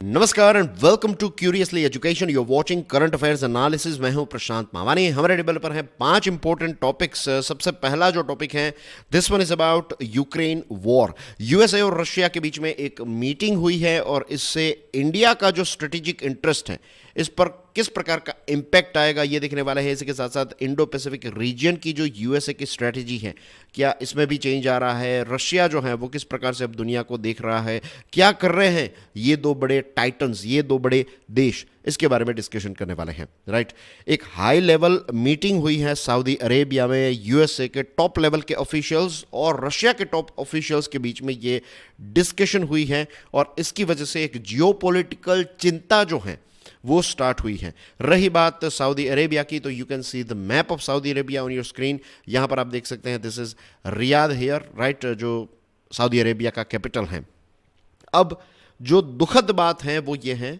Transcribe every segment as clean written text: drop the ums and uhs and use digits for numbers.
नमस्कार and welcome to curiously education. You're watching current affairs analysis. मैं हूं प्रशांत मावानी। हमारे टेबल पर हैं 5 इंपॉर्टेंट टॉपिक्स। सबसे पहला जो टॉपिक है, this one is about Ukraine war. USA और रशिया के बीच में एक मीटिंग हुई है और इससे इंडिया का जो स्ट्रेटेजिक इंटरेस्ट है इस पर किस प्रकार का इंपैक्ट आएगा ये देखने वाले हैं। इसी के साथ साथ इंडो पैसिफिक रीजन की जो यूएसए की स्ट्रेटजी है, क्या इसमें भी चेंज आ रहा है, रशिया जो है वो किस प्रकार से अब दुनिया को देख रहा है, क्या कर रहे हैं ये दो बड़े टाइटन्स, ये दो बड़े देश, इसके बारे में डिस्कशन करने वाले हैं। राइट, एक हाई लेवल मीटिंग हुई है सऊदी अरेबिया में यूएसए के टॉप लेवल के ऑफिशियल्स और रशिया के टॉप ऑफिशियल्स के बीच में ये डिस्कशन हुई है और इसकी वजह से एक जियोपॉलिटिकल चिंता जो है वो स्टार्ट हुई है। रही बात सऊदी अरेबिया की, तो you can see the map of Saudi Arabia on your screen. यहां पर आप देख सकते हैं, this is Riyadh here, right, जो सऊदी अरेबिया का कैपिटल है। अब जो दुखद बात है वो ये है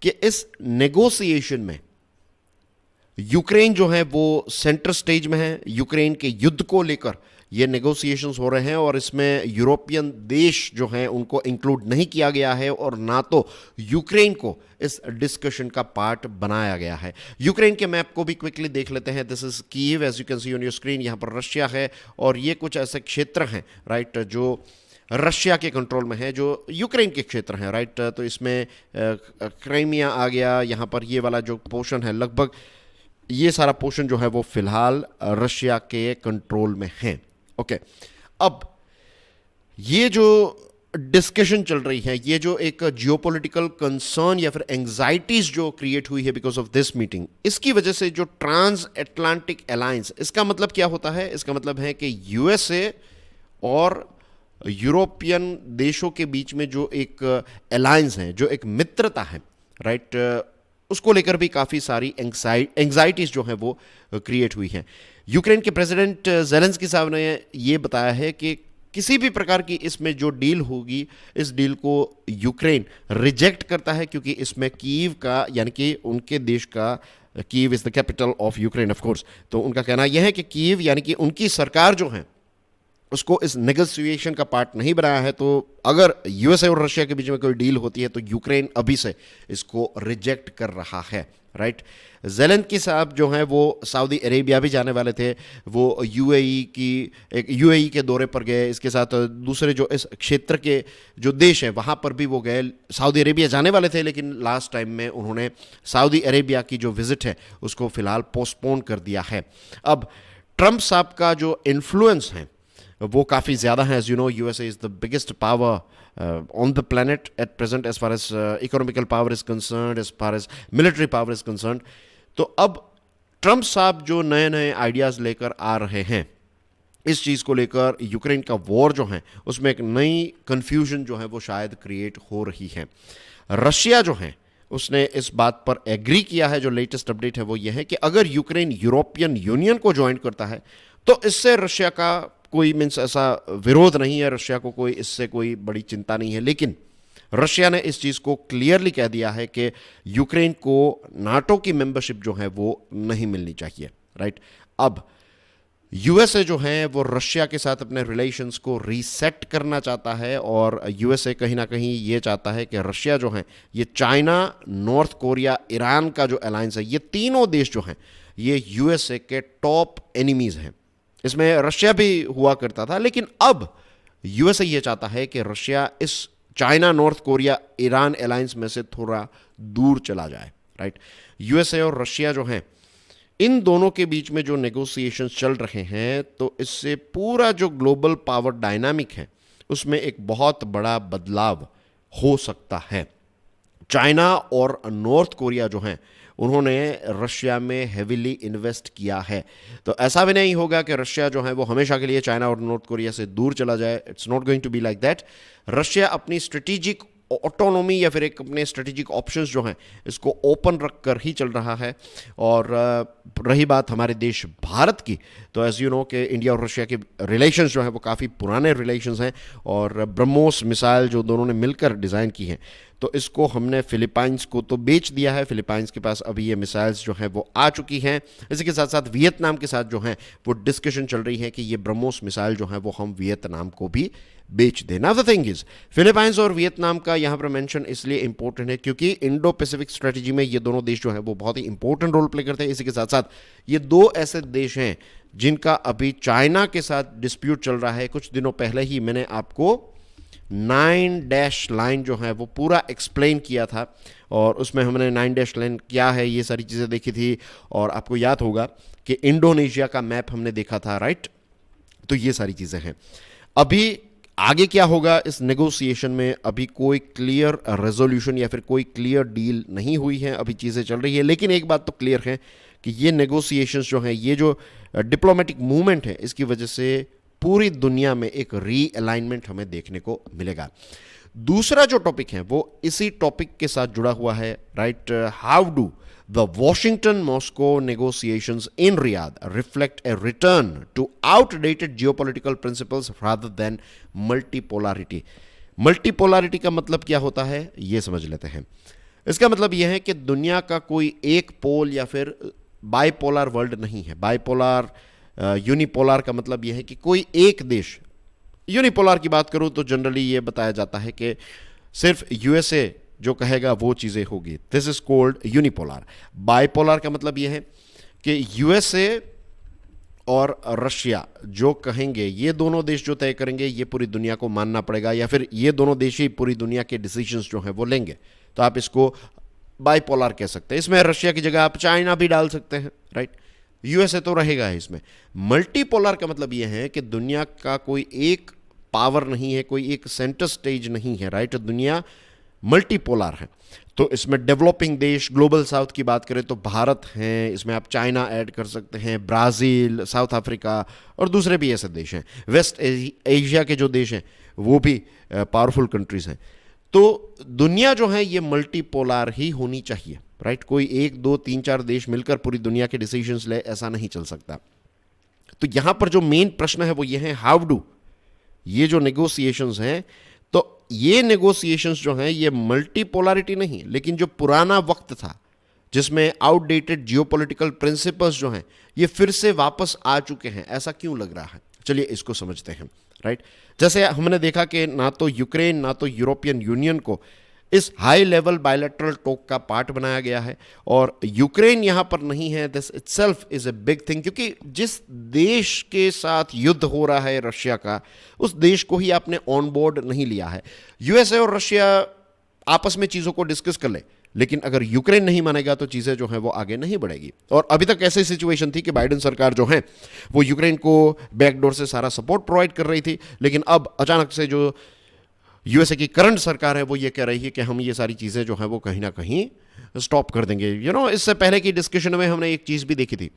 कि इस नेगोशिएशन में यूक्रेन जो है वो सेंटर स्टेज में है। यूक्रेन के युद्ध को लेकर ये नेगोशिएशंस हो रहे हैं और इसमें यूरोपियन देश जो हैं उनको इंक्लूड नहीं किया गया है और ना तो यूक्रेन को इस डिस्कशन का पार्ट बनाया गया है। यूक्रेन के मैप को भी क्विकली देख लेते हैं। This is Kyiv, as you can see on your screen. यहाँ पर रशिया है और ये कुछ ऐसे क्षेत्र हैं, राइट, जो रशिया के कंट्रोल में है, जो यूक्रेन के क्षेत्र हैं, राइट। तो इसमें क्राइमिया आ गया, यहाँ पर ये वाला जो पोर्शन है, लगभग ये सारा पोर्शन जो है वो फिलहाल रशिया के कंट्रोल में है। ओके, अब ये जो डिस्कशन चल रही है, ये जो एक जियोपॉलिटिकल कंसर्न या फिर एंग्जाइटीज जो क्रिएट हुई है बिकॉज ऑफ दिस मीटिंग, इसकी वजह से जो ट्रांस अटलांटिक अलायंस, इसका मतलब क्या होता है? इसका मतलब है कि यूएसए और यूरोपियन देशों के बीच में जो एक अलायंस है, जो एक मित्रता है, राइट, उसको लेकर भी काफ़ी सारी एंग्जाइटीज जो है वो क्रिएट हुई है। यूक्रेन के प्रेसिडेंट जेलेंस्की साहब ने ये बताया है कि किसी भी प्रकार की इसमें जो डील होगी, इस डील को यूक्रेन रिजेक्ट करता है क्योंकि इसमें कीव का, यानी कि उनके देश का, Kyiv is the capital of Ukraine of course, तो उनका कहना यह है कि कीव यानी कि उनकी सरकार जो है उसको इस नेगोशिएशन का पार्ट नहीं बनाया है। तो अगर यूएसए और रशिया के बीच में कोई डील होती है तो यूक्रेन अभी से इसको रिजेक्ट कर रहा है, राइट। जेलेंस्की साहब जो हैं वो सऊदी अरेबिया भी जाने वाले थे, वो यूएई के दौरे पर गए। इसके साथ दूसरे जो इस क्षेत्र के जो देश हैं वहाँ पर भी वो गए। सऊदी अरेबिया जाने वाले थे लेकिन लास्ट टाइम में उन्होंने सऊदी अरेबिया की जो विजिट है उसको फिलहाल पोस्टपोन कर दिया है। अब ट्रंप साहब का जो इन्फ्लुएंस है वो काफ़ी ज़्यादा है। As you know, USA is the biggest power on the planet at present as far as economical power is concerned, as far as military power is concerned. तो अब ट्रंप साहब जो नए नए आइडियाज़ लेकर आ रहे हैं, इस चीज़ को लेकर यूक्रेन का वॉर जो है उसमें एक नई कन्फ्यूजन जो है वो शायद क्रिएट हो रही है। रशिया जो है उसने इस बात पर एग्री किया है, जो लेटेस्ट अपडेट है वो ये है कि अगर यूक्रेन यूरोपियन यूनियन को ज्वाइन करता है तो इससे रशिया का कोई मीन्स ऐसा विरोध नहीं है, रशिया को कोई इससे कोई बड़ी चिंता नहीं है। लेकिन रशिया ने इस चीज़ को क्लियरली कह दिया है कि यूक्रेन को नाटो की मेंबरशिप जो है वो नहीं मिलनी चाहिए, राइट। अब यूएसए जो है वो रशिया के साथ अपने रिलेशंस को रीसेट करना चाहता है और यूएसए कहीं ना कहीं ये चाहता है कि रशिया जो है ये चाइना, नॉर्थ कोरिया, ईरान का जो अलायंस है, ये तीनों देश जो हैं ये यूएसए के टॉप एनिमीज़ हैं। इसमें रशिया भी हुआ करता था, लेकिन अब यूएसए ये चाहता है कि रशिया इस China, north Korea, Iran alliance में से थोड़ा दूर चला जाए, राइट। यूएसए और रशिया जो हैं इन दोनों के बीच में जो नेगोशिएशंस चल रहे हैं, तो इससे पूरा जो ग्लोबल पावर डायनामिक है उसमें एक बहुत बड़ा बदलाव हो सकता है। चाइना और नॉर्थ कोरिया जो हैं उन्होंने रशिया में हेविली इन्वेस्ट किया है, तो ऐसा भी नहीं होगा कि रशिया जो है वो हमेशा के लिए चाइना और नॉर्थ कोरिया से दूर चला जाए। It's not going to be like that. Russia अपनी स्ट्रेटेजिक ऑटोनॉमी या फिर एक अपने स्ट्रेटेजिक ऑप्शंस जो हैं इसको ओपन रख कर ही चल रहा है। और रही बात हमारे देश भारत की, तो एज यू नो कि इंडिया और रशिया के रिलेशंस जो हैं वो काफ़ी पुराने रिलेशंस हैं और ब्रह्मोस मिसाइल जो दोनों ने मिलकर डिज़ाइन की हैं, तो इसको हमने फिलीपाइंस को तो बेच दिया है, फिलीपाइंस के पास अभी ये मिसाइल्स जो हैं वो आ चुकी हैं। इसी के साथ साथ वियतनाम के साथ जो है वो डिस्कशन चल रही है कि ये ब्रह्मोस मिसाइल जो है वो हम वियतनाम को भी बेच दें। Now the thing is, Philippines और वियतनाम का यहाँ पर मेंशन इसलिए इंपॉर्टेंट है क्योंकि इंडो पैसिफिक स्ट्रेटजी में ये दोनों देश जो है वो बहुत ही इंपॉर्टेंट रोल प्ले करते हैं। इसी के साथ साथ ये दो ऐसे देश हैं जिनका अभी चाइना के साथ डिस्प्यूट चल रहा है। कुछ दिनों पहले ही मैंने आपको 9 डैश लाइन जो है वो पूरा एक्सप्लेन किया था, और उसमें हमने 9 डैश लाइन क्या है ये सारी चीज़ें देखी थी, और आपको याद होगा कि इंडोनेशिया का मैप हमने देखा था, राइट। तो ये सारी चीज़ें हैं। अभी आगे क्या होगा इस नेगोशिएशन में, अभी कोई क्लियर रेजोल्यूशन या फिर कोई क्लियर डील नहीं हुई है, अभी चीज़ें चल रही है। लेकिन एक बात तो क्लियर है कि ये नेगोशिएशंस जो हैं, ये जो डिप्लोमेटिक मूवमेंट है, इसकी वजह से पूरी दुनिया में एक रीअलाइनमेंट हमें देखने को मिलेगा। दूसरा जो टॉपिक है वो इसी टॉपिक के साथ जुड़ा हुआ है, right. How do the Washington Moscow negotiations in Riyadh reflect a return to outdated geopolitical principles rather than multipolarity. Multipolarity का मतलब क्या होता है ये समझ लेते हैं। इसका मतलब यह है कि दुनिया का कोई एक पोल या फिर बाइपोलर वर्ल्ड नहीं है। बाइपोलर यूनिपोलर का मतलब यह है कि कोई एक देश, यूनिपोलर की बात करूं तो जनरली ये बताया जाता है कि सिर्फ यूएसए जो कहेगा वो चीज़ें होगी, this is called unipolar. Bipolar का मतलब यह है कि यूएसए और रशिया जो कहेंगे, ये दोनों देश जो तय करेंगे, ये पूरी दुनिया को मानना पड़ेगा, या फिर ये दोनों देश ही पूरी दुनिया के डिसीजंस जो हैं वो लेंगे। तो आप इसको बाइपोलर कह सकते हैं। इसमें रशिया की जगह आप चाइना भी डाल सकते हैं, राइट। यूएसए तो रहेगा है इसमें। मल्टीपोलर का मतलब यह है कि दुनिया का कोई एक पावर नहीं है, कोई एक सेंटर स्टेज नहीं है, राइट। दुनिया मल्टीपोलर है। तो इसमें डेवलपिंग देश, ग्लोबल साउथ की बात करें तो भारत हैं, इसमें आप चाइना ऐड कर सकते हैं, ब्राज़ील, साउथ अफ्रीका और दूसरे भी ऐसे देश हैं। वेस्ट एशिया के जो देश हैं वो भी पावरफुल कंट्रीज़ हैं। तो दुनिया जो है ये मल्टीपोलर ही होनी चाहिए, राइट। कोई एक दो तीन चार देश मिलकर पूरी दुनिया के डिसीजंस ले, ऐसा नहीं चल सकता। तो यहां पर जो मेन प्रश्न है वो ये है, हाउ डू ये जो नेगोशिएशंस हैं, तो ये नेगोशिएशंस जो हैं ये मल्टीपोलैरिटी नहीं, लेकिन जो पुराना वक्त था जिसमें आउटडेटेड जियोपॉलिटिकल प्रिंसिपल्स जो हैं ये फिर से वापस आ चुके हैं, ऐसा क्यों लग रहा है, चलिए इसको समझते हैं, राइट। जैसे हमने देखा कि ना तो यूक्रेन ना तो यूरोपियन यूनियन को इस हाई लेवल बायलैटरल टॉक का पार्ट बनाया गया है, और यूक्रेन यहां पर नहीं है, this itself is a big thing, क्योंकि जिस देश के साथ युद्ध हो रहा है रशिया का, उस देश को ही आपने ऑन बोर्ड नहीं लिया है। यूएसए और रशिया आपस में चीज़ों को डिस्कस कर ले, लेकिन अगर यूक्रेन नहीं मानेगा तो चीज़ें जो हैं वो आगे नहीं बढ़ेगी। और अभी तक ऐसी सिचुएशन थी कि बाइडेन सरकार जो है वो यूक्रेन को बैकडोर से सारा सपोर्ट प्रोवाइड कर रही थी, लेकिन अब अचानक से जो यूएसए की करंट सरकार है वो ये कह रही है कि हम ये सारी चीज़ें जो हैं वो कहीं ना कहीं स्टॉप कर देंगे। इससे पहले की डिस्कशन में हमने एक चीज़ भी देखी थी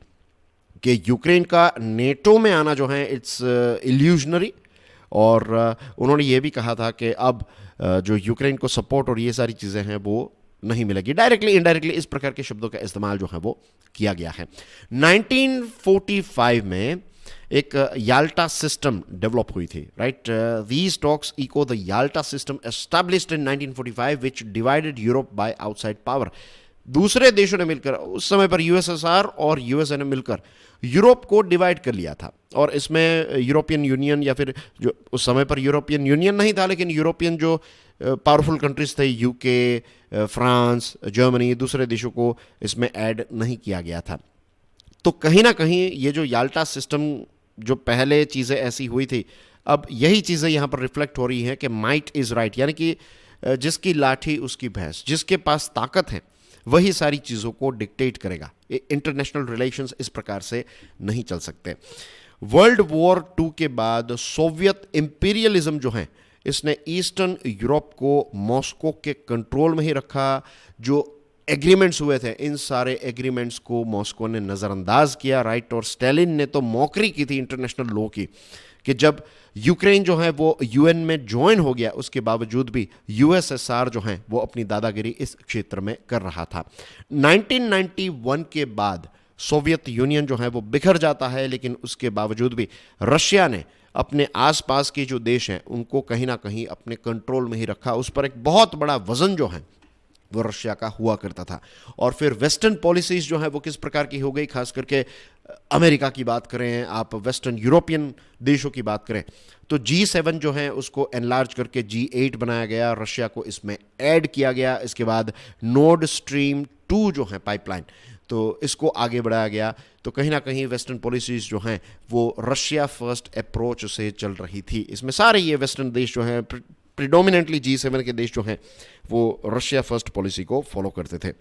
कि यूक्रेन का नेटो में आना जो है इट्स इल्यूजनरी, और उन्होंने ये भी कहा था कि अब जो यूक्रेन को सपोर्ट और ये सारी चीज़ें हैं वो नहीं मिलेगी। डायरेक्टली इनडायरेक्टली इस प्रकार के शब्दों का इस्तेमाल जो है वो किया गया है। 1945 में एक याल्टा सिस्टम डेवलप हुई थी, right. These talks echo the Yalta system established in 1945 which divided Europe by outside power. दूसरे देशों ने मिलकर, उस समय पर यूएसएसआर और यूएसए ने मिलकर यूरोप को डिवाइड कर लिया था, और इसमें यूरोपियन यूनियन, या फिर जो उस समय पर यूरोपियन यूनियन नहीं था लेकिन यूरोपियन जो पावरफुल कंट्रीज थे, यूके, फ्रांस, जर्मनी, दूसरे देशों को इसमें ऐड नहीं किया गया था। तो कहीं ना कहीं ये जो याल्टा सिस्टम, जो पहले चीज़ें ऐसी हुई थी, अब यही चीज़ें यहाँ पर रिफ्लेक्ट हो रही हैं कि माइट इज़ राइट, यानी कि जिसकी लाठी उसकी भैंस, जिसके पास ताकत है वही सारी चीज़ों को डिक्टेट करेगा। इंटरनेशनल रिलेशंस इस प्रकार से नहीं चल सकते। वर्ल्ड वॉर 2 के बाद सोवियत इंपीरियलिज्म जो है इसने ईस्टर्न यूरोप को मॉस्को के कंट्रोल में ही रखा। जो एग्रीमेंट्स हुए थे, इन सारे एग्रीमेंट्स को मॉस्को ने नज़रअंदाज किया, राइट। और स्टालिन ने तो मौकरी की थी इंटरनेशनल लॉ की कि जब यूक्रेन जो है वो यूएन में ज्वाइन हो गया, उसके बावजूद भी यूएसएसआर जो है वो अपनी दादागिरी इस क्षेत्र में कर रहा था। 1991 के बाद सोवियत यूनियन जो है वो बिखर जाता है, लेकिन उसके बावजूद भी रशिया ने अपने आसपास के जो देश हैं उनको कहीं ना कहीं अपने कंट्रोल में ही रखा। उस पर एक बहुत बड़ा वजन जो है वो रशिया का हुआ करता था। और फिर वेस्टर्न पॉलिसीज जो है वो किस प्रकार की हो गई, खास करके अमेरिका की बात करें, आप वेस्टर्न यूरोपियन देशों की बात करें, तो G7 जो है उसको एनलार्ज करके G8 बनाया गया, रशिया को इसमें ऐड किया गया। इसके बाद नॉर्ड स्ट्रीम 2 जो है पाइपलाइन, तो इसको आगे बढ़ाया गया। तो कहीं ना कहीं वेस्टर्न पॉलिसीज जो हैं वो रशिया फर्स्ट अप्रोच से चल रही थी। इसमें सारे ये वेस्टर्न देश जो हैं, प्रिडोमिनेंटली G7 के देश जो हैं, वो रशिया फर्स्ट पॉलिसी को फॉलो करते थे।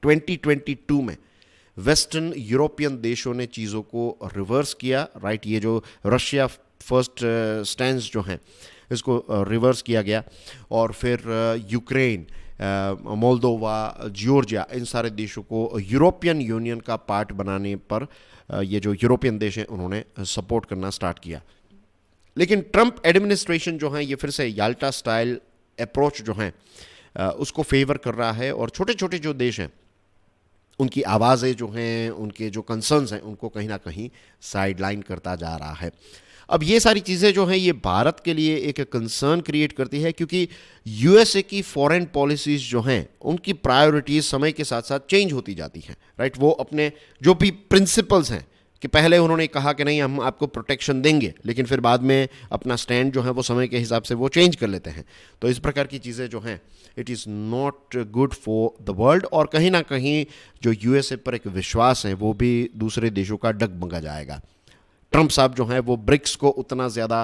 2022 में वेस्टर्न यूरोपियन देशों ने चीज़ों को रिवर्स किया, राइट। ये जो रशिया फर्स्ट स्टैंड जो हैं इसको रिवर्स किया गया। और फिर यूक्रेन, मोल्दोवा, जॉर्जिया, इन सारे देशों को यूरोपियन यूनियन का पार्ट बनाने पर ये जो यूरोपियन देश हैं उन्होंने सपोर्ट करना स्टार्ट किया। लेकिन ट्रंप एडमिनिस्ट्रेशन जो है ये फिर से याल्टा स्टाइल अप्रोच जो है उसको फेवर कर रहा है, और छोटे छोटे जो देश हैं उनकी आवाज़ें जो हैं, उनके जो कंसर्न्स हैं, उनको कहीं ना कहीं साइडलाइन करता जा रहा है। अब ये सारी चीज़ें जो हैं ये भारत के लिए एक कंसर्न क्रिएट करती है, क्योंकि यूएसए की फॉरेन पॉलिसीज़ जो हैं उनकी प्रायोरिटीज़ समय के साथ साथ चेंज होती जाती हैं, राइट। वो अपने जो भी प्रिंसिपल्स हैं कि पहले उन्होंने कहा कि नहीं हम आपको प्रोटेक्शन देंगे, लेकिन फिर बाद में अपना स्टैंड जो है वो समय के हिसाब से वो चेंज कर लेते हैं। तो इस प्रकार की चीज़ें जो हैं it is not good for the world, और कहीं ना कहीं जो यूएसए पर एक विश्वास है वो भी दूसरे देशों का डगमगा जाएगा। ट्रंप साहब जो हैं वो ब्रिक्स को उतना ज़्यादा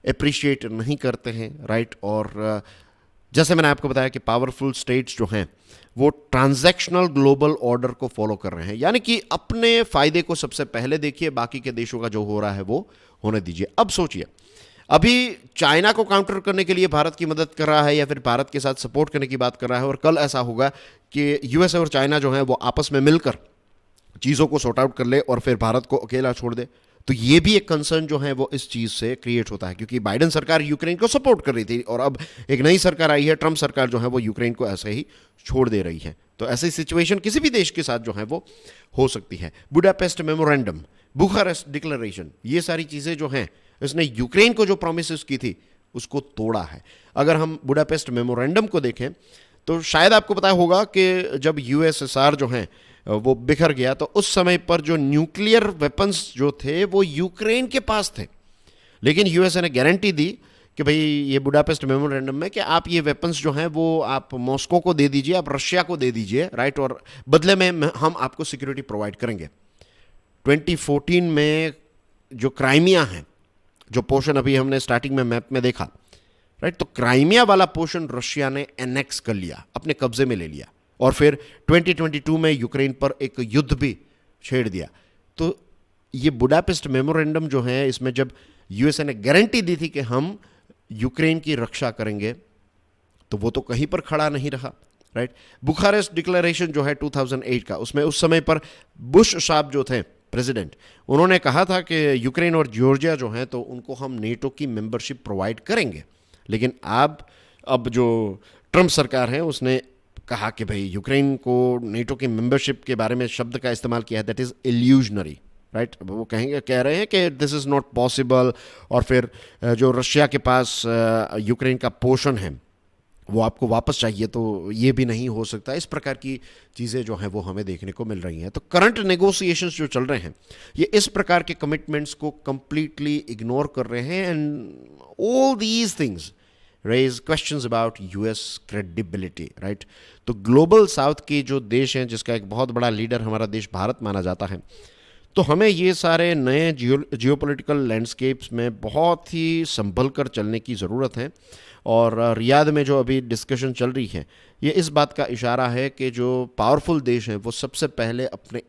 अप्रिशिएट नहीं करते हैं, राइट। और जैसे मैंने आपको बताया कि पावरफुल स्टेट्स जो हैं वो ट्रांजैक्शनल ग्लोबल ऑर्डर को फॉलो कर रहे हैं, यानी कि अपने फ़ायदे को सबसे पहले देखिए, बाकी के देशों का जो हो रहा है वो होने दीजिए। अब सोचिए, अभी चाइना को काउंटर करने के लिए भारत की मदद कर रहा है या फिर भारत के साथ सपोर्ट करने की बात कर रहा है, और कल ऐसा होगा कि यूएसए और चाइना जो है वो आपस में मिलकर चीज़ों को सॉर्ट आउट कर ले और फिर भारत को अकेला छोड़ दे। तो ये भी एक कंसर्न जो है वो इस चीज़ से क्रिएट होता है, क्योंकि बाइडेन सरकार यूक्रेन को सपोर्ट कर रही थी और अब एक नई सरकार आई है, ट्रंप सरकार जो है वो यूक्रेन को ऐसे ही छोड़ दे रही है। तो ऐसी सिचुएशन किसी भी देश के साथ जो है वो हो सकती है। बुडापेस्ट मेमोरेंडम, बुखारेस्ट डिक्लेरेशन, ये सारी चीज़ें जो हैं इसने यूक्रेन को जो प्रोमिस की थी उसको तोड़ा है। अगर हम बुडापेस्ट मेमोरेंडम को देखें तो शायद आपको पता होगा कि जब यूएसएसआर जो हैं वो बिखर गया तो उस समय पर जो न्यूक्लियर वेपन्स जो थे वो यूक्रेन के पास थे, लेकिन यूएसए ने गारंटी दी कि भाई ये बुडापेस्ट मेमोरेंडम में कि आप ये वेपन्स जो हैं वो आप मॉस्को को दे दीजिए, आप रशिया को दे दीजिए, राइट, और बदले में हम आपको सिक्योरिटी प्रोवाइड करेंगे। 2014 में जो क्राइमिया है, जो पोर्शन अभी हमने स्टार्टिंग में मैप में देखा, राइट, तो क्राइमिया वाला पोर्शन रशिया ने एनेक्स कर लिया, अपने कब्जे में ले लिया, और फिर 2022 में यूक्रेन पर एक युद्ध भी छेड़ दिया। तो ये बुडापेस्ट मेमोरेंडम जो है इसमें जब यूएसए ने गारंटी दी थी कि हम यूक्रेन की रक्षा करेंगे, तो वो तो कहीं पर खड़ा नहीं रहा, राइट। बुखारेस्ट डिक्लेरेशन जो है 2008 का, उसमें उस समय पर बुश साहब जो थे प्रेसिडेंट, उन्होंने कहा था कि यूक्रेन और जॉर्जिया जो हैं तो उनको हम नेटो की मेंबरशिप प्रोवाइड करेंगे, लेकिन अब जो ट्रंप सरकार है उसने कहा कि भाई यूक्रेन को नेटो की मेंबरशिप के बारे में शब्द का इस्तेमाल किया है, दैट इज़ इल्यूजनरी, राइट। वो कह रहे हैं कि दिस इज़ नॉट पॉसिबल, और फिर जो रशिया के पास यूक्रेन का पोर्शन है वो आपको वापस चाहिए, तो ये भी नहीं हो सकता। इस प्रकार की चीज़ें जो हैं वो हमें देखने को मिल रही हैं। तो करंट नेगोशिएशंस जो चल रहे हैं ये इस प्रकार के कमिटमेंट्स को कंप्लीटली इग्नोर कर रहे हैं, and all these things raise questions about US credibility, right. तो ग्लोबल साउथ के जो देश हैं, जिसका एक बहुत बड़ा लीडर हमारा देश भारत माना जाता है, तो हमें ये सारे नए जियोपॉलिटिकल लैंडस्केप्स में बहुत ही संभल कर चलने की ज़रूरत है। और रियाद में जो अभी डिस्कशन चल रही है ये इस बात का इशारा है कि जो पावरफुल देश हैं वो सबसे पहले अपने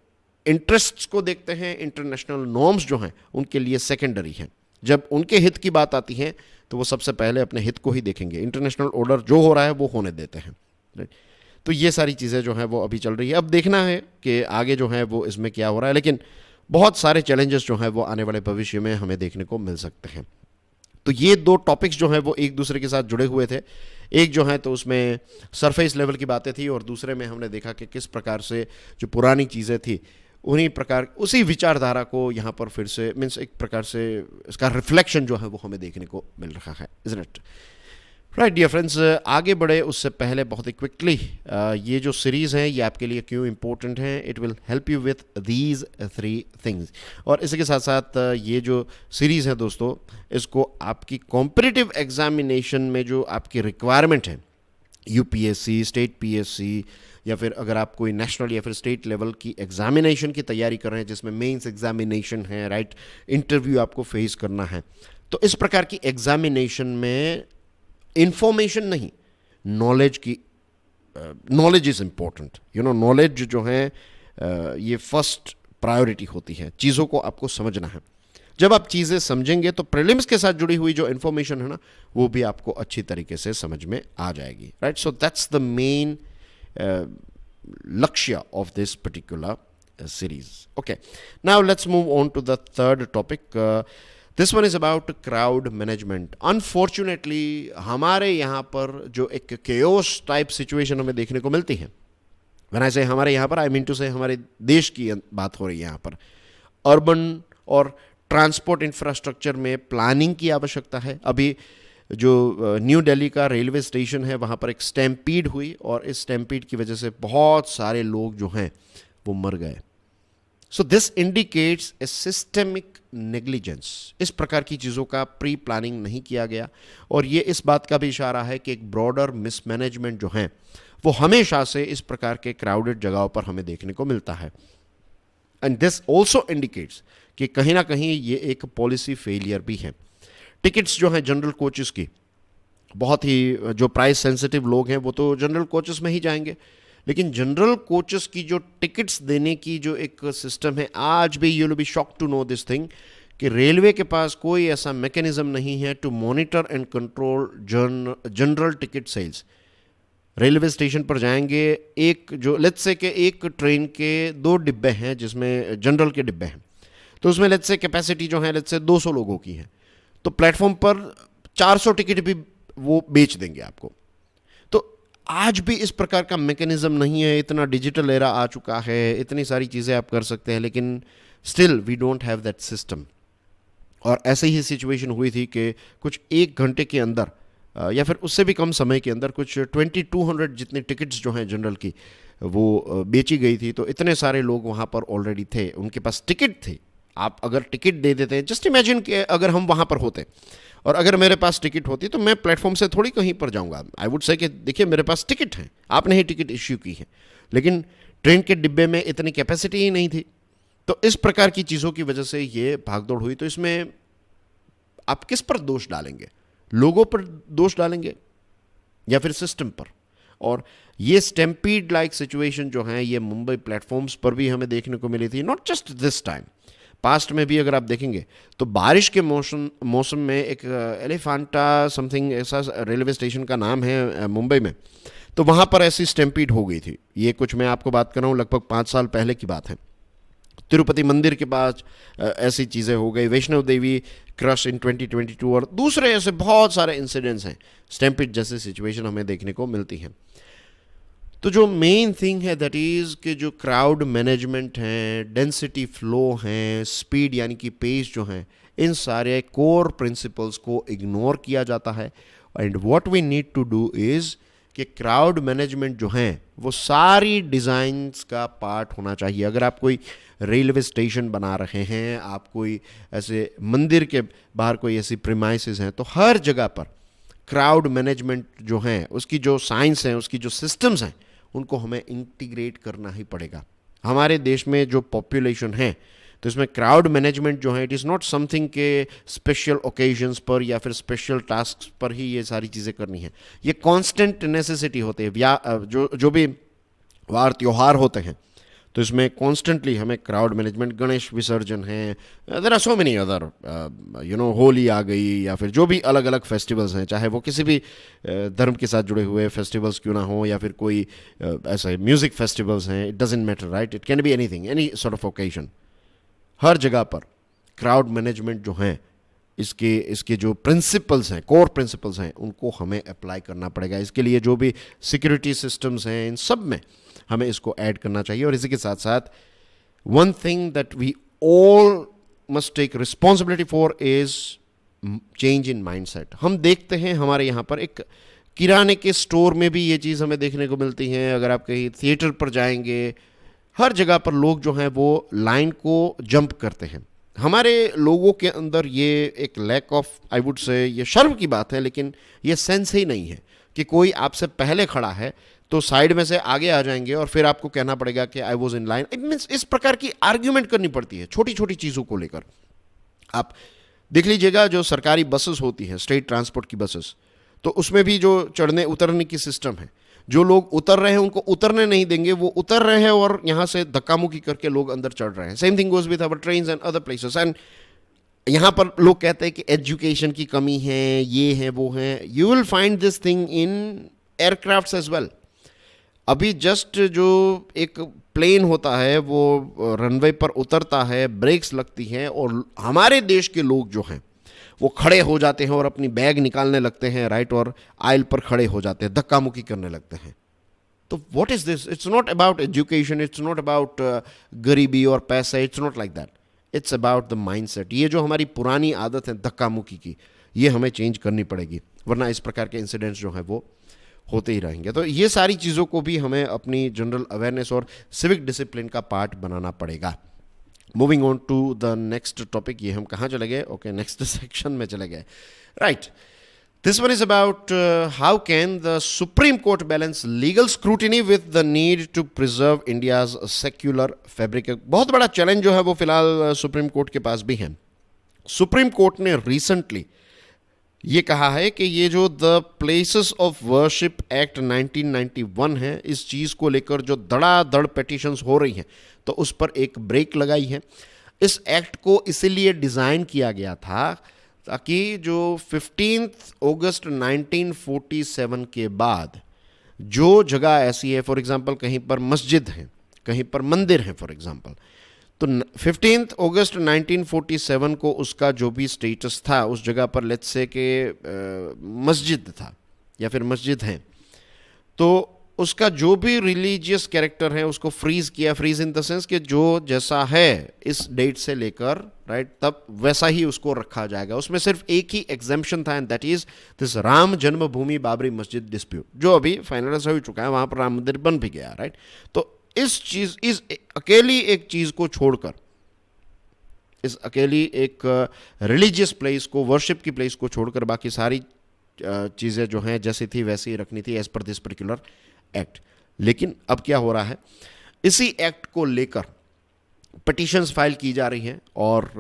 इंटरेस्ट्स को देखते हैं, इंटरनेशनल नॉर्म्स जो हैं उनके लिए सेकेंडरी हैं। जब उनके हित की बात आती है तो वो सबसे पहले अपने हित को ही देखेंगे, इंटरनेशनल ऑर्डर जो हो रहा है वो होने देते हैं, राइट। तो ये सारी चीज़ें जो हैं वो अभी चल रही है। अब देखना है कि आगे जो है वो इसमें क्या हो रहा है, लेकिन बहुत सारे चैलेंजेस जो हैं वो आने वाले भविष्य में हमें देखने को मिल सकते हैं। तो ये दो टॉपिक्स जो हैं वो एक दूसरे के साथ जुड़े हुए थे। एक जो है तो उसमें सरफेस लेवल की बातें थी, और दूसरे में हमने देखा कि किस प्रकार से जो पुरानी चीज़ें थी उन्हीं प्रकार उसी विचारधारा को यहाँ पर फिर से मीन्स एक प्रकार से इसका रिफ्लेक्शन जो है वो हमें देखने को मिल रहा है, isn't it? Right dear friends, आगे बढ़े उससे पहले बहुत ही क्विकली ये जो सीरीज़ हैं ये आपके लिए क्यों इंपॉर्टेंट हैं, it will help you with these 3 things. और इसी के साथ साथ ये जो सीरीज़ है दोस्तों, इसको आपकी कॉम्पिटिटिव एग्जामिनेशन में जो आपकी रिक्वायरमेंट है, यूपीएससी, स्टेट पीएससी, या फिर अगर आप कोई नेशनल या फिर स्टेट लेवल की एग्जामिनेशन की तैयारी कर रहे हैं जिसमें मेंस एग्जामिनेशन है, राइट, इंटरव्यू आपको फेस करना है, तो इस प्रकार की एग्जामिनेशन में इंफॉर्मेशन नहीं, नॉलेज की knowledge is important, you know, knowledge जो है ये फर्स्ट प्रायोरिटी होती है, चीज़ों को आपको समझना है। जब आप चीज़ें समझेंगे तो प्रीलिम्स के साथ जुड़ी हुई जो इन्फॉर्मेशन है ना, वो भी आपको अच्छी तरीके से समझ में आ जाएगी, right? So that's the main लक्ष्य of this particular series. Okay, now let's move on to the third topic. This one is about crowd management. Unfortunately, हमारे यहाँ पर जो एक chaos type situation हमें देखने को मिलती है, when I say हमारे यहाँ पर, I mean to say हमारे देश की बात हो रही है यहाँ पर। अर्बन और ट्रांसपोर्ट इंफ्रास्ट्रक्चर में प्लानिंग की आवश्यकता है। अभी जो न्यू दिल्ली का रेलवे स्टेशन है वहाँ पर एक स्टैम्पीड हुई और इस स्टैम्पीड की वजह से बहुत सारे लोग जो हैं वो मर गए। So this indicates a systemic negligence. इस प्रकार की चीज़ों का प्री प्लानिंग नहीं किया गया और ये इस बात का भी इशारा है कि एक ब्रॉडर मिसमैनेजमेंट जो है वो हमेशा से इस प्रकार के क्राउडेड जगहों पर हमें देखने को मिलता है। एंड दिस ऑल्सो इंडिकेट्स कि कहीं ना कहीं ये एक पॉलिसी फेलियर भी है। टिकट्स जो हैं जनरल कोचेस की, बहुत ही जो प्राइस सेंसिटिव लोग हैं वो तो जनरल कोचेस में ही जाएंगे, लेकिन जनरल कोचेस की जो टिकट्स देने की जो एक सिस्टम है, आज भी you will be shock to know this thing कि रेलवे के पास कोई ऐसा मैकेनिज्म नहीं है to monitor and control general ticket sales. Railway station पर जाएंगे, एक जो लेट्स से कि एक ट्रेन के 2 डिब्बे हैं जिसमें जनरल के डिब्बे हैं, तो उसमें लेट्स से कैपेसिटी जो है लेट्स से 200 लोगों की है, तो प्लेटफॉर्म पर 400 टिकट भी वो बेच देंगे आपको। तो आज भी इस प्रकार का मैकेनिज्म नहीं है। इतना डिजिटल एरा आ चुका है, इतनी सारी चीज़ें आप कर सकते हैं, लेकिन still we don't have that system. और ऐसे ही सिचुएशन हुई थी कि कुछ 1 घंटे के अंदर या फिर उससे भी कम समय के अंदर कुछ 2200 जितनी टिकट्स जो हैं जनरल की वो बेची गई थी। तो इतने सारे लोग वहाँ पर ऑलरेडी थे, उनके पास टिकट थे। आप अगर टिकट दे देते हैं, जस्ट इमेजिन कि अगर हम वहाँ पर होते और अगर मेरे पास टिकट होती तो मैं प्लेटफॉर्म से थोड़ी कहीं पर जाऊँगा। आई वुड से कि देखिए मेरे पास टिकट है, आपने ही टिकट इश्यू की है, लेकिन ट्रेन के डिब्बे में इतनी कैपेसिटी ही नहीं थी। तो इस प्रकार की चीज़ों की वजह से ये भागदौड़ हुई। तो इसमें आप किस पर दोष डालेंगे? लोगों पर दोष डालेंगे या फिर सिस्टम पर? और ये स्टैम्पीड लाइक सिचुएशन जो है ये मुंबई प्लेटफॉर्म्स पर भी हमें देखने को मिली थी। Not just this time, past में भी अगर आप देखेंगे तो बारिश के मौसम में एक एलिफेंटा समथिंग ऐसा रेलवे स्टेशन का नाम है मुंबई में, तो वहाँ पर ऐसी स्टैम्पीड हो गई थी। ये कुछ मैं आपको बात कर रहा हूँ लगभग 5 साल पहले की बात है। तिरुपति मंदिर के पास ऐसी चीज़ें हो गई, वैष्णो देवी क्रश इन 2022 और दूसरे ऐसे बहुत सारे इंसिडेंट्स हैं, स्टैम्पीड जैसे सिचुएशन हमें देखने को मिलती हैं। तो जो मेन थिंग है दैट इज़ कि जो क्राउड मैनेजमेंट है, डेंसिटी फ्लो है, स्पीड यानी कि पेस जो है, इन सारे कोर प्रिंसिपल्स को इग्नोर किया जाता है। And what we need to do is कि क्राउड मैनेजमेंट जो है वो सारी डिज़ाइंस का पार्ट होना चाहिए। अगर आप कोई रेलवे स्टेशन बना रहे हैं, आप कोई ऐसे मंदिर के बाहर कोई ऐसी प्रीमाइसेस हैं, तो हर जगह पर क्राउड मैनेजमेंट जो है उसकी जो साइंस है, उसकी जो सिस्टम्स हैं, उनको हमें इंटीग्रेट करना ही पड़ेगा। हमारे देश में जो पॉपुलेशन है तो इसमें क्राउड मैनेजमेंट जो है इट इज़ नॉट समथिंग के स्पेशल ओकेजन्स पर या फिर स्पेशल टास्क पर ही ये सारी चीज़ें करनी है। ये कांस्टेंट नेसेसिटी होते हैं। जो भी वार त्योहार होते हैं तो इसमें कॉन्स्टेंटली हमें क्राउड मैनेजमेंट, गणेश विसर्जन है, there are so many other Holi आ गई या फिर जो भी अलग अलग फेस्टिवल्स हैं, चाहे वो किसी भी धर्म के साथ जुड़े हुए फेस्टिवल्स क्यों ना हो या फिर कोई ऐसा म्यूज़िक फेस्टिवल्स हैं, it doesn't matter, right? It can be anything, any sort of occasion. हर जगह पर क्राउड मैनेजमेंट जो हैं इसके जो प्रिंसिपल्स हैं, कोर प्रिंसिपल्स हैं, उनको हमें अप्लाई करना पड़ेगा। इसके लिए जो भी सिक्योरिटी सिस्टम्स हैं इन सब में हमें इसको ऐड करना चाहिए। और इसी के साथ साथ one thing that we all must take responsibility for is change in mindset. हम देखते हैं हमारे यहाँ पर एक किराने के स्टोर में भी ये चीज़ हमें देखने को मिलती है, अगर आप कहीं थिएटर पर जाएंगे, हर जगह पर लोग जो हैं वो लाइन को जंप करते हैं. हमारे लोगों के अंदर ये एक lack of, I would say, ये शर्म की बात है, लेकिन ये सेंस ही नहीं है कि कोई आपसे पहले खड़ा है तो साइड में से आगे आ जाएंगे और फिर आपको कहना पड़ेगा कि I was in line. It means इस प्रकार की आर्ग्यूमेंट करनी पड़ती है छोटी छोटी चीज़ों को लेकर. आप देख लीजिएगा जो सरकारी बसेस होती हैं, स्टेट ट्रांसपोर्ट की बसेस, तो उसमें भी जो चढ़ने उतरने की सिस्टम है, जो लोग उतर रहे हैं उनको उतरने नहीं देंगे, वो उतर रहे हैं और यहाँ से धक्का मुक्की करके लोग अंदर चढ़ रहे हैं. Same thing goes with our trains and other places. And यहाँ पर लोग कहते हैं कि एजुकेशन की कमी है, ये है वो है. You will find this thing in aircrafts as well. अभी जस्ट जो एक प्लेन होता है वो रनवे पर उतरता है, ब्रेक्स लगती हैं और हमारे देश के लोग जो हैं वो खड़े हो जाते हैं और अपनी बैग निकालने लगते हैं, राइट, और आइल पर खड़े हो जाते हैं, धक्का मुक्की करने लगते हैं. तो what is this? It's not about education, it's not about गरीबी और पैसा, it's not like that. It's about the mindset. ये जो हमारी पुरानी आदत है धक्का मुक्की की, ये हमें चेंज करनी पड़ेगी, वरना इस प्रकार के इंसिडेंट्स जो हैं वो होते ही रहेंगे. तो ये सारी चीज़ों को भी हमें अपनी जनरल अवेयरनेस और सिविक डिसिप्लिन का पार्ट बनाना पड़ेगा. Moving on to the next topic. ये हम कहाँ चले गए? ओके, नेक्स्ट सेक्शन में चले गए, right. This one is about how can the Supreme Court balance legal scrutiny with the need to preserve India's secular fabric. बहुत बड़ा चैलेंज जो है वो फिलहाल सुप्रीम कोर्ट के पास भी है. सुप्रीम कोर्ट ने रिसेंटली ये कहा है कि ये जो the places of worship act 1991 है, इस चीज़ को लेकर जो धड़ाधड़ पिटीशंस हो रही हैं, तो उस पर एक ब्रेक लगाई है. इस एक्ट को इसीलिए डिज़ाइन किया गया था ताकि जो 15 अगस्त 1947 के बाद जो जगह ऐसी है, फॉर एग्जांपल कहीं पर मस्जिद है, कहीं पर मंदिर है फॉर एग्जांपल, तो 15 अगस्त 1947 को उसका जो भी स्टेटस था उस जगह पर, लेट्स से के मस्जिद था या फिर मस्जिद है, तो उसका जो भी रिलीजियस कैरेक्टर है उसको फ्रीज किया. फ्रीज इन द सेंस कि जो जैसा है इस डेट से लेकर, राइट, तब वैसा ही उसको रखा जाएगा. उसमें सिर्फ एक ही एग्जेम्पशन था, and that is this Ram जन्मभूमि बाबरी मस्जिद डिस्प्यूट, जो अभी फाइनलाइज हो चुका है, वहां पर राम मंदिर बन भी गया, राइट. तो इस अकेली एक चीज को छोड़कर, इस अकेली एक रिलीजियस प्लेस को, वर्शिप की प्लेस को छोड़कर बाकी सारी चीज़ें जो हैं जैसी थी वैसी रखनी थी as per this particular act. लेकिन अब क्या हो रहा है, इसी एक्ट को लेकर पिटीशंस फाइल की जा रही हैं और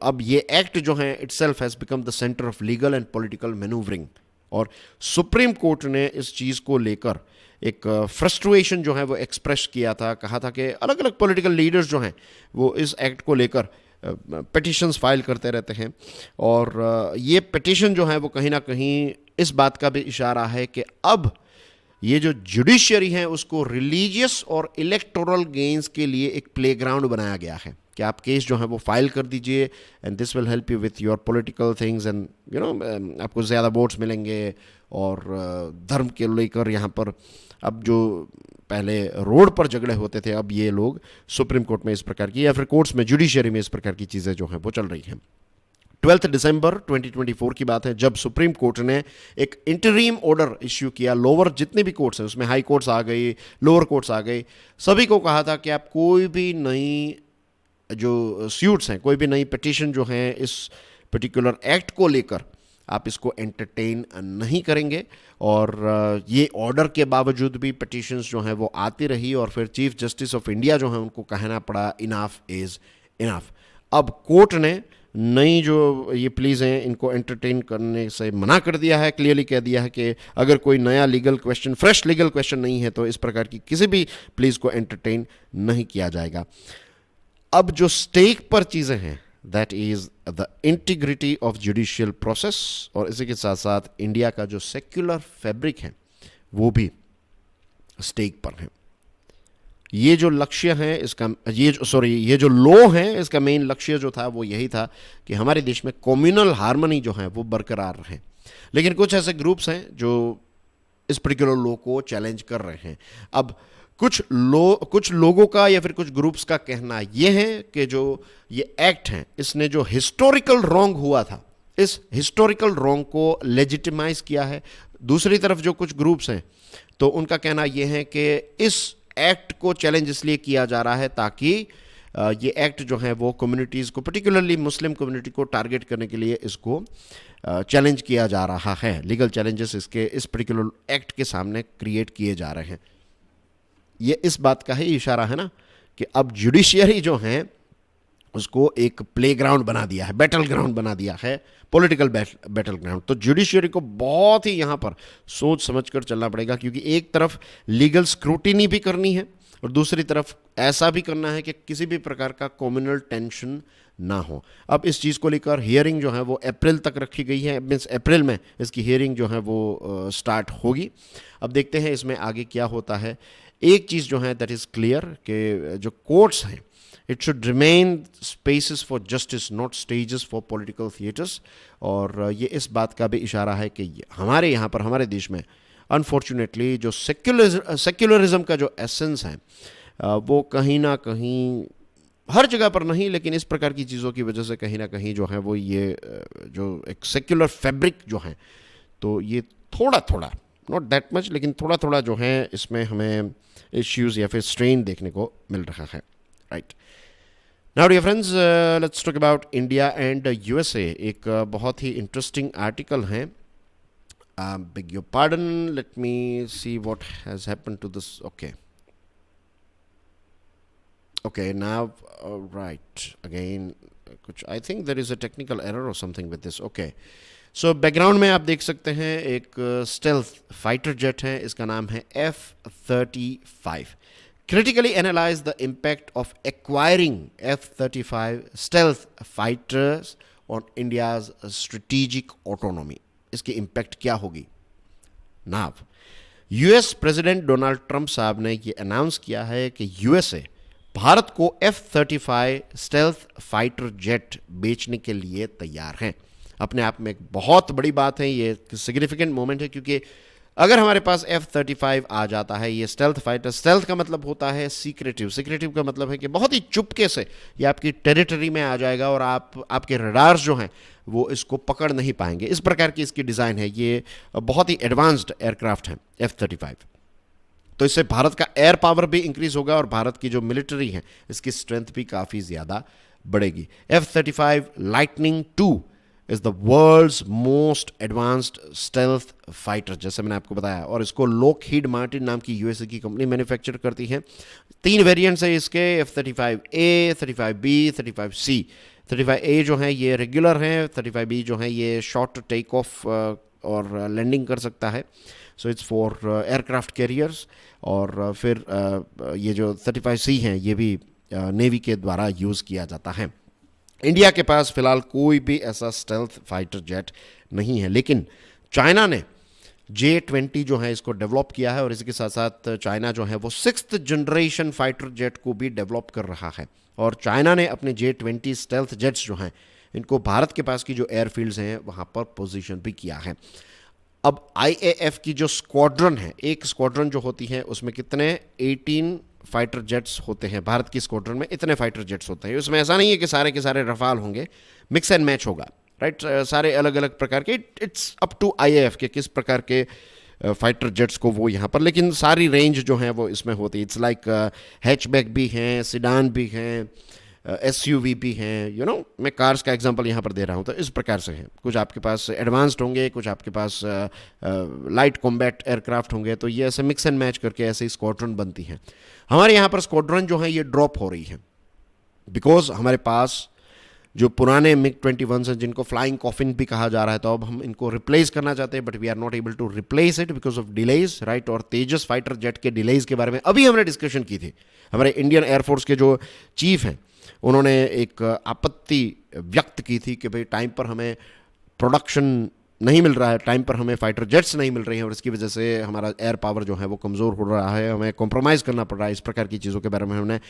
अब ये एक्ट जो है itself has become the centre of legal and political manoeuvring. और सुप्रीम कोर्ट ने इस चीज़ को लेकर एक फ्रस्ट्रेशन जो है वो एक्सप्रेस किया था. कहा था कि अलग अलग पॉलिटिकल लीडर्स जो हैं वो इस एक्ट को लेकर पिटीशंस फाइल करते रहते हैं, और ये पिटीशन जो है वो कहीं ना कहीं इस बात का भी इशारा है कि अब ये जो जुडिशरी है उसको रिलीजियस और इलेक्टोरल गेन्स के लिए एक प्लेग्राउंड बनाया गया है कि आप केस जो है वो फाइल कर दीजिए, and this will help you with your political things, and आपको ज़्यादा वोट्स मिलेंगे. और धर्म के लेकर यहाँ पर अब जो पहले रोड पर झगड़े होते थे, अब ये लोग सुप्रीम कोर्ट में इस प्रकार की, या फिर कोर्ट्स में, जुडिशरी में इस प्रकार की चीज़ें जो हैं वो चल रही हैं. 12 दिसंबर 2024 की बात है जब सुप्रीम कोर्ट ने एक इंटरीम ऑर्डर इश्यू किया. लोअर जितने भी कोर्ट्स हैं उसमें हाई कोर्ट्स आ गई, लोअर कोर्ट्स आ गई, सभी को कहा था कि आप कोई भी नई जो सूट्स हैं, कोई भी नई पिटीशन जो हैं इस पर्टिकुलर एक्ट को लेकर, आप इसको एंटरटेन नहीं करेंगे. और ये ऑर्डर के बावजूद भी पिटीशंस जो हैं वो आती रही और फिर चीफ जस्टिस ऑफ इंडिया जो हैं उनको कहना पड़ा इनाफ इज़ इनाफ. अब कोर्ट ने नई जो ये प्लीज़ हैं इनको एंटरटेन करने से मना कर दिया है, क्लियरली कह दिया है कि अगर कोई नया legal question, fresh legal question नहीं है तो इस प्रकार की किसी भी प्लीज़ को एंटरटेन नहीं किया जाएगा. अब जो स्टेक पर चीज़ें हैं that is the integrity of judicial process, और इसी के साथ साथ इंडिया का जो सेक्युलर फैब्रिक है वो भी स्टेक पर है. ये जो लक्ष्य है इसका, ये जो लॉ है इसका मेन लक्ष्य जो था वो यही था कि हमारे देश में कम्युनल हार्मनी जो है वो बरकरार रहे. लेकिन कुछ ऐसे ग्रुप्स हैं जो इस पर्टिकुलर लॉ को चैलेंज कर रहे हैं. अब कुछ लोगों का या फिर कुछ ग्रुप्स का कहना यह है कि जो ये एक्ट है इसने जो हिस्टोरिकल रॉन्ग हुआ था इस हिस्टोरिकल रॉन्ग को लेजिटिमाइज किया है। दूसरी तरफ जो कुछ ग्रुप्स हैं तो उनका कहना यह है कि इस एक्ट को चैलेंज इसलिए किया जा रहा है ताकि ये एक्ट जो है वो कम्युनिटीज़ को, पर्टिकुलरली मुस्लिम कम्युनिटी को टारगेट करने के लिए इसको चैलेंज किया जा रहा है। लीगल चैलेंजेस इसके इस पर्टिकुलर एक्ट के सामने क्रिएट किए जा रहे हैं। ये इस बात का ही इशारा है ना कि अब जुडिशियरी जो है उसको एक प्लेग्राउंड बना दिया है, बैटल ग्राउंड बना दिया है, पॉलिटिकल बैटल ग्राउंड। तो जुडिशियरी को बहुत ही यहाँ पर सोच समझकर चलना पड़ेगा, क्योंकि एक तरफ लीगल स्क्रूटिनी भी करनी है और दूसरी तरफ ऐसा भी करना है कि किसी भी प्रकार का कम्युनल टेंशन ना हो। अब इस चीज़ को लेकर हियरिंग जो है वो अप्रैल तक रखी गई है, मीन्स अप्रैल में इसकी हियरिंग जो है वो स्टार्ट होगी। अब देखते हैं इसमें आगे क्या होता है। एक चीज़ जो है दैट इज़ क्लियर कि जो कोर्ट्स हैं it should remain spaces for justice not stages for political theatres. और ये इस बात का भी इशारा है कि हमारे यहाँ पर, हमारे देश में अनफॉर्चुनेटली जो सेक्युलरिज्म का जो एसेंस है वो कहीं ना कहीं, हर जगह पर नहीं लेकिन इस प्रकार की चीज़ों की वजह से कहीं ना कहीं जो है वो ये जो एक सेक्युलर फैब्रिक जो है तो ये थोड़ा थोड़ा, नॉट दैट मच, लेकिन थोड़ा थोड़ा जो है इसमें हमें इश्यूज या फिर स्ट्रेन देखने को मिल रहा है। Right now dear friends, let's talk about India and USA. एक बहुत ही इंटरेस्टिंग आर्टिकल है। beg your pardon, let me see what has happened to this. Okay, now right again, कुछ I think there is a technical error or something with this. Okay, so background में आप देख सकते हैं एक stealth fighter jet है, इसका नाम है F-35. Critically analyze the impact of acquiring F-35 stealth fighters on India's strategic autonomy. इसकी इम्पैक्ट क्या होगी। नाव यूएस प्रेसिडेंट डोनाल्ड ट्रंप साहब ने ये अनाउंस किया है कि यूएसए भारत को F-35 स्टेल्थ फाइटर जेट बेचने के लिए तैयार हैं। अपने आप में एक बहुत बड़ी बात है, ये सिग्निफिकेंट मोमेंट है, क्योंकि अगर हमारे पास F-35 आ जाता है, ये स्टेल्थ फाइटर, स्टेल्थ का मतलब होता है सीक्रेटिव, सीक्रेटिव का मतलब है कि बहुत ही चुपके से ये आपकी टेरिटरी में आ जाएगा और आपके रडार्स जो हैं वो इसको पकड़ नहीं पाएंगे। इस प्रकार की इसकी डिज़ाइन है। ये बहुत ही एडवांस्ड एयरक्राफ्ट है F-35। तो इससे भारत का एयर पावर भी इंक्रीज होगा और भारत की जो मिलिट्री है इसकी स्ट्रेंथ भी काफ़ी ज़्यादा बढ़ेगी। F-35 lightning 2 is the world's most advanced stealth fighter, जैसे मैंने आपको बताया, और इसको लॉकहीड मार्टिन नाम की यूएसए की कंपनी मैन्युफैक्चर करती है। 3 वेरिएंट्स है इसके, F-35A, 35B, 35C। 35A जो है ये रेगुलर है, 35B जो है ये शॉर्ट टेक ऑफ और लैंडिंग कर सकता है, so it's for aircraft carriers. और फिर ये जो 35C हैं ये भी नेवी के द्वारा यूज़ किया जाता है। इंडिया के पास फिलहाल कोई भी ऐसा स्टेल्थ फाइटर जेट नहीं है, लेकिन चाइना ने J-20 जो है इसको डेवलप किया है और इसके साथ साथ चाइना जो है वो 6th जनरेशन फाइटर जेट को भी डेवलप कर रहा है। और चाइना ने अपने J-20 स्टेल्थ जेट्स जो हैं इनको भारत के पास की जो एयरफील्ड्स हैं वहाँ पर पोजीशन भी किया है। अब IAF की जो स्क्वाड्रन है, एक स्क्वाड्रन जो होती है उसमें कितने 18 फाइटर जेट्स होते हैं। भारत की स्क्वाड्रन में इतने फाइटर जेट्स होते हैं। उसमें ऐसा नहीं है कि सारे के सारे रफाल होंगे, मिक्स एंड मैच होगा। राइट, सारे अलग अलग प्रकार के, इट्स अप टू IAF के किस प्रकार के फाइटर जेट्स को वो यहाँ पर, लेकिन सारी रेंज जो है वो इसमें होती है। इट्स लाइक हैचबैक भी हैं, सिडान भी हैं, SUV भी हैं, यू नो, मैं कार्स का एग्जांपल यहाँ पर दे रहा हूँ। तो इस प्रकार से हैं, कुछ आपके पास एडवांस्ड होंगे, कुछ आपके पास लाइट कॉम्बैट एयरक्राफ्ट होंगे। तो ये ऐसे मिक्स एंड मैच करके ऐसे ही स्क्वाड्रन बनती हैं। हमारे यहाँ पर स्क्वाड्रन जो है ये ड्रॉप हो रही है बिकॉज हमारे पास जो पुराने MiG-21 हैं जिनको फ्लाइंग कॉफिन भी कहा जा रहा है, तो अब हम इनको रिप्लेस करना चाहते हैं, but we are not able to replace it because of delays. Right, और तेजस फाइटर जेट के डिलेज के बारे में अभी हमने डिस्कशन की थी। हमारे इंडियन एयरफोर्स के जो चीफ हैं उन्होंने एक आपत्ति व्यक्त की थी कि भाई टाइम पर हमें प्रोडक्शन नहीं मिल रहा है, टाइम पर हमें फाइटर जेट्स नहीं मिल रही हैं और इसकी वजह से हमारा एयर पावर जो है वो कमज़ोर हो रहा है, हमें कॉम्प्रोमाइज़ करना पड़ रहा है। इस प्रकार की चीज़ों के बारे में हमने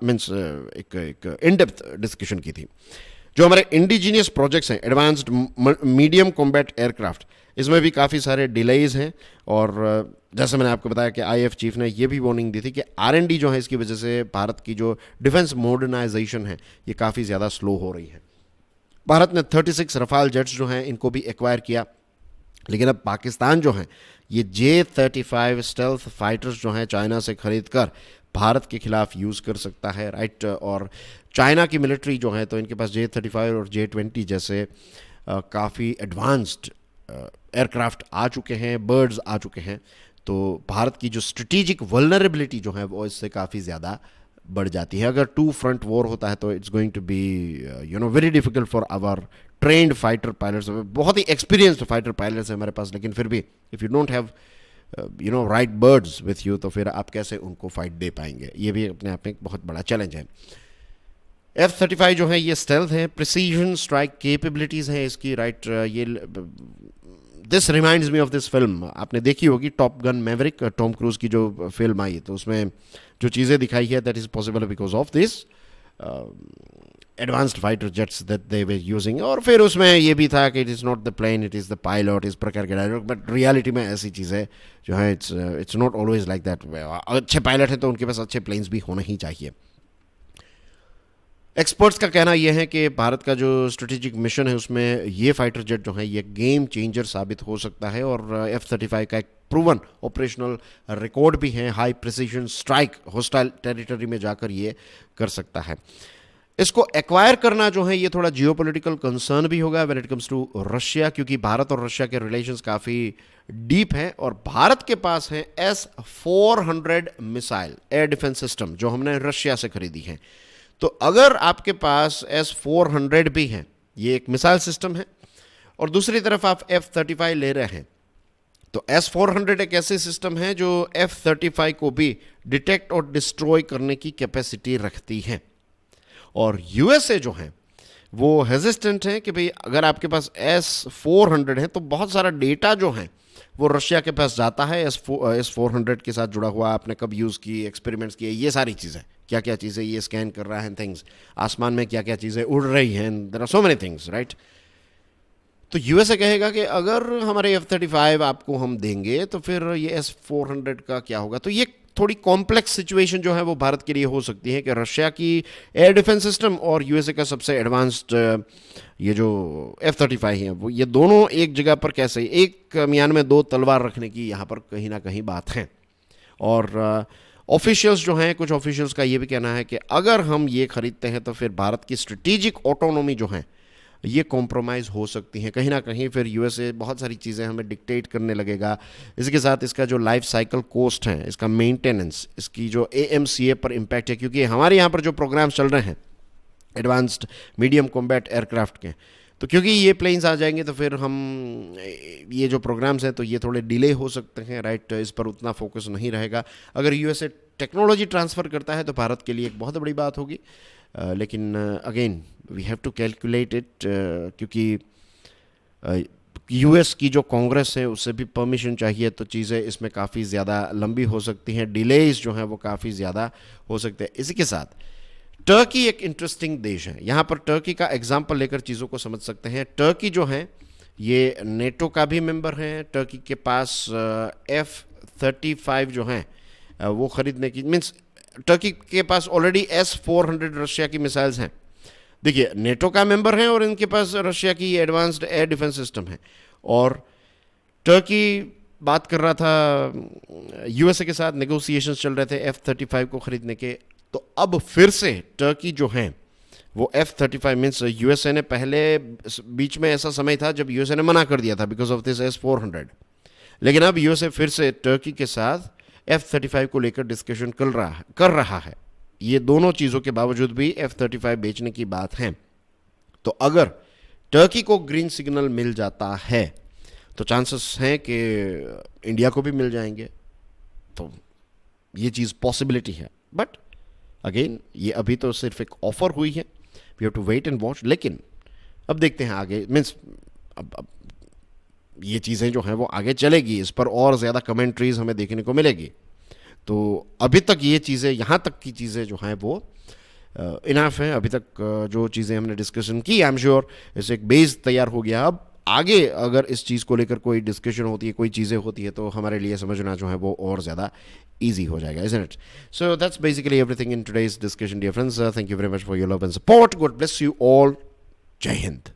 मीन्स एक इन डेप्थ डिस्कशन की थी। जो हमारे इंडिजीनियस प्रोजेक्ट्स हैं, एडवांस्ड मीडियम कॉम्बैट एयरक्राफ्ट, इसमें भी काफ़ी सारे डिलेज हैं। और जैसे मैंने आपको बताया कि आईएफ चीफ ने यह भी वार्निंग दी थी कि आरएनडी जो है इसकी वजह से भारत की जो डिफेंस मॉडर्नाइजेशन है ये काफ़ी ज़्यादा स्लो हो रही है। भारत ने 36 रफाल जेट्स जो हैं इनको भी एक्वायर किया, लेकिन अब पाकिस्तान जो है ये J-35 स्टेल्थ फाइटर्स जो हैं चाइना से खरीद कर भारत के खिलाफ यूज़ कर सकता है, राइट। और चाइना की मिलिट्री जो है तो इनके पास J-35 और J-20 जैसे काफ़ी एडवांस्ड एयरक्राफ्ट आ चुके हैं, बर्ड्स आ चुके हैं। तो भारत की जो स्ट्रेटेजिक वल्नरेबिलिटी जो है वो इससे काफ़ी ज़्यादा बढ़ जाती है। अगर टू फ्रंट वॉर होता है तो it's going to be very difficult for our trained fighter pilots. बहुत ही एक्सपीरियंस्ड फाइटर पायलट्स हैं हमारे पास, लेकिन फिर भी if you don't have right birds with you तो फिर आप कैसे उनको फाइट दे पाएंगे, ये भी अपने आप में एक बहुत बड़ा चैलेंज है। F-35 जो है ये स्टेल्थ है, प्रिसीजन स्ट्राइक कैपेबिलिटीज़ हैं इसकी, राइट। ये this reminds me of this film, आपने देखी होगी top gun Maverick, Tom cruise की जो फिल्म आई, तो उसमें जो चीज़ें दिखाई है that is possible because of this advanced fighter jets that they were using. और फिर उसमें ये भी था कि it is not the plane, it is the pilot, इस प्रकार के डायलॉग। बट रियलिटी में ऐसी चीज़ें जो है it's not always like that. अच्छे पायलट हैं तो उनके पास अच्छे प्लेन्स भी होने ही चाहिए। एक्सपर्ट्स का कहना यह है कि भारत का जो स्ट्रेटेजिक मिशन है उसमें ये फाइटर जेट जो है ये गेम चेंजर साबित हो सकता है। और F-35 का एक प्रूवन ऑपरेशनल रिकॉर्ड भी है, high precision strike hostile territory में जाकर ये कर सकता है। इसको एक्वायर करना जो है ये थोड़ा जियोपॉलिटिकल कंसर्न भी होगा when it comes to Russia, क्योंकि भारत और रशिया के रिलेशंस काफ़ी डीप हैं। और भारत के पास है S-400 missile air defence system जो हमने रशिया से खरीदी है। तो अगर आपके पास S-400 भी है, ये एक मिसाइल सिस्टम है, और दूसरी तरफ आप F-35 ले रहे हैं, तो S-400 एक ऐसे सिस्टम है जो F-35 को भी डिटेक्ट और डिस्ट्रॉय करने की कैपेसिटी रखती है। और यूएसए जो है वो हेजिस्टेंट है कि भाई अगर आपके पास S-400 है तो बहुत सारा डेटा जो है वो रशिया के पास जाता है। S-400 के साथ जुड़ा हुआ, आपने कब यूज़ की, एक्सपेरिमेंट्स किए, ये सारी चीज़ें, क्या क्या चीज़ें ये स्कैन कर रहा है, थिंग्स आसमान में क्या क्या चीज़ें उड़ रही हैं, there are so many things, right. तो यूएसए कहेगा कि अगर हमारे F-35 आपको हम देंगे तो फिर ये S-400 का क्या होगा। तो ये थोड़ी कॉम्प्लेक्स सिचुएशन जो है वो भारत के लिए हो सकती है कि रशिया की एयर डिफेंस सिस्टम और यूएसए का सबसे एडवांस्ड ये जो F-35 है वो, ये दोनों एक जगह पर कैसे, एक मियान में दो तलवार रखने की यहाँ पर कहीं ना कहीं बात है। और ऑफिशियल्स जो हैं, कुछ ऑफिशियल्स का ये भी कहना है कि अगर हम ये खरीदते हैं तो फिर भारत की स्ट्रेटेजिक ऑटोनॉमी जो है ये कॉम्प्रोमाइज़ हो सकती हैं कहीं ना कहीं। फिर यूएसए बहुत सारी चीज़ें हमें डिक्टेट करने लगेगा। इसके साथ इसका जो लाइफ साइकिल कॉस्ट है, इसका मेंटेनेंस, इसकी जो AMCA पर इम्पैक्ट है, क्योंकि हमारे यहाँ पर जो प्रोग्राम्स चल रहे हैं एडवांस्ड मीडियम कॉम्बैट एयरक्राफ्ट के, तो क्योंकि ये प्लेन्स आ जाएंगे तो फिर हम ये जो प्रोग्राम्स हैं तो ये थोड़े डिले हो सकते हैं, राइट। इस पर उतना फोकस नहीं रहेगा। अगर यूएसए टेक्नोलॉजी ट्रांसफ़र करता है तो भारत के लिए एक बहुत बड़ी बात होगी। लेकिन again we have to calculate it, क्योंकि यूएस की जो कांग्रेस है उससे भी परमिशन चाहिए, तो चीज़ें इसमें काफ़ी ज़्यादा लंबी हो सकती हैं, डिलेज जो हैं वो काफ़ी ज़्यादा हो सकते हैं। इसी के साथ टर्की एक इंटरेस्टिंग देश है, यहाँ पर टर्की का एग्जाम्पल लेकर चीज़ों को समझ सकते हैं। टर्की जो है ये नेटो का भी मेंबर है। टर्की के पास F-35 जो हैं वो ख़रीदने की, मीन्स टर्की के पास ऑलरेडी S-400 रशिया की मिसाइल्स हैं। देखिए, नेटो का मेंबर है और इनके पास रशिया की एडवांस्ड एयर डिफेंस सिस्टम है। और टर्की बात कर रहा था यूएसए के साथ, नेगोशिएशंस चल रहे थे F-35 को ख़रीदने के। तो अब फिर से टर्की जो है वो F-35 मीन्स यूएसए ने पहले बीच में ऐसा समय था जब यूएसए ने मना कर दिया था बिकॉज ऑफ दिस S-400, लेकिन अब यूएसए फिर से टर्की के साथ F-35 को लेकर डिस्कशन कर रहा है। ये दोनों चीज़ों के बावजूद भी F-35 बेचने की बात है। तो अगर टर्की को ग्रीन सिग्नल मिल जाता है तो चांसेस हैं कि इंडिया को भी मिल जाएंगे। तो ये चीज़ पॉसिबिलिटी है, बट अगेन ये अभी तो सिर्फ एक ऑफर हुई है, we have to wait and watch. लेकिन अब देखते हैं आगे, मीन्स अब ये चीज़ें जो हैं वो आगे चलेगी, इस पर और ज़्यादा कमेंट्रीज हमें देखने को मिलेगी। तो अभी तक ये चीज़ें, यहाँ तक की चीज़ें जो हैं वो इनफ है अभी तक। जो चीज़ें हमने डिस्कशन की, आई एम श्योर इससे एक बेस तैयार हो गया। अब आगे अगर इस चीज़ को लेकर कोई डिस्कशन होती है, कोई चीज़ें होती है, तो हमारे लिए समझना जो है वो और ज़्यादा easy हो जाएगा, isn't it? So that's basically everything in today's discussion, dear friends. Thank you very much for your love and support. God bless you all. Jai Hind.